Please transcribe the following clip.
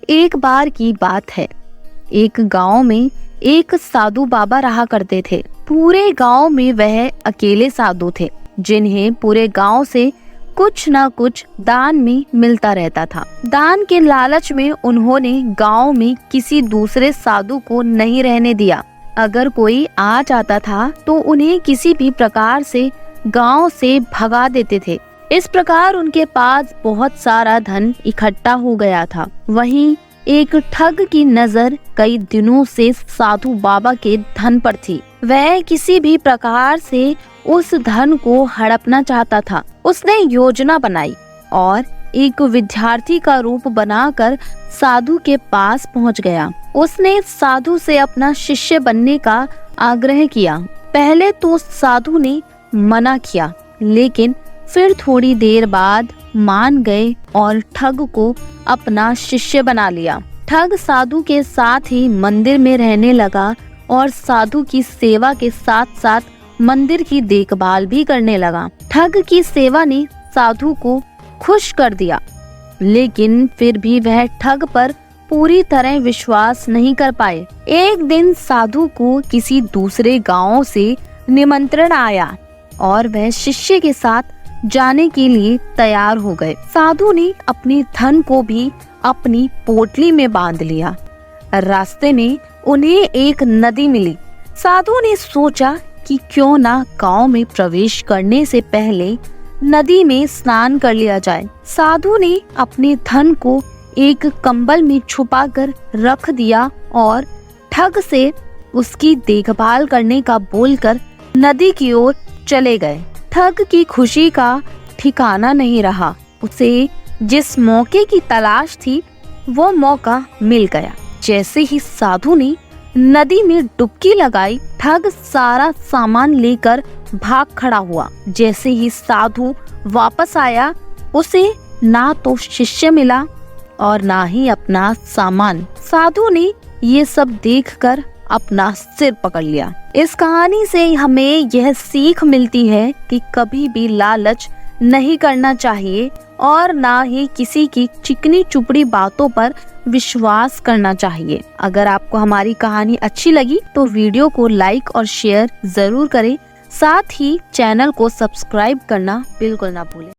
एक बार की बात है। एक गांव में एक साधु बाबा रहा करते थे। पूरे गांव में वह अकेले साधु थे जिन्हें पूरे गांव से कुछ न कुछ दान में मिलता रहता था। दान के लालच में उन्होंने गांव में किसी दूसरे साधु को नहीं रहने दिया। अगर कोई आ जाता था तो उन्हें किसी भी प्रकार से गांव से भगा देते थे। इस प्रकार उनके पास बहुत सारा धन इकट्ठा हो गया था। वहीं एक ठग की नजर कई दिनों से साधु बाबा के धन पर थी। वह किसी भी प्रकार से उस धन को हड़पना चाहता था। उसने योजना बनाई और एक विद्यार्थी का रूप बनाकर साधु के पास पहुंच गया। उसने साधु से अपना शिष्य बनने का आग्रह किया। पहले तो साधु ने मना किया, लेकिन फिर थोड़ी देर बाद मान गए और ठग को अपना शिष्य बना लिया। ठग साधु के साथ ही मंदिर में रहने लगा और साधु की सेवा के साथ साथ मंदिर की देखभाल भी करने लगा। ठग की सेवा ने साधु को खुश कर दिया, लेकिन फिर भी वह ठग पर पूरी तरह विश्वास नहीं कर पाए। एक दिन साधु को किसी दूसरे गांव से निमंत्रण आया और वह शिष्य के साथ जाने के लिए तैयार हो गए। साधु ने अपने धन को भी अपनी पोटली में बांध लिया। रास्ते में उन्हें एक नदी मिली। साधु ने सोचा कि क्यों ना गांव में प्रवेश करने से पहले नदी में स्नान कर लिया जाए। साधु ने अपने धन को एक कंबल में छुपाकर रख दिया और ठग से उसकी देखभाल करने का बोलकर नदी की ओर चले गए। ठग की खुशी का ठिकाना नहीं रहा। उसे जिस मौके की तलाश थी वो मौका मिल गया। जैसे ही साधु ने नदी में डुबकी लगाई, ठग सारा सामान लेकर भाग खड़ा हुआ। जैसे ही साधु वापस आया, उसे ना तो शिष्य मिला और ना ही अपना सामान। साधु ने ये सब देखकर अपना सिर पकड़ लिया। इस कहानी से हमें यह सीख मिलती है कि कभी भी लालच नहीं करना चाहिए और ना ही किसी की चिकनी चुपड़ी बातों पर विश्वास करना चाहिए। अगर आपको हमारी कहानी अच्छी लगी तो वीडियो को लाइक और शेयर जरूर करें। साथ ही चैनल को सब्सक्राइब करना बिल्कुल ना भूलें।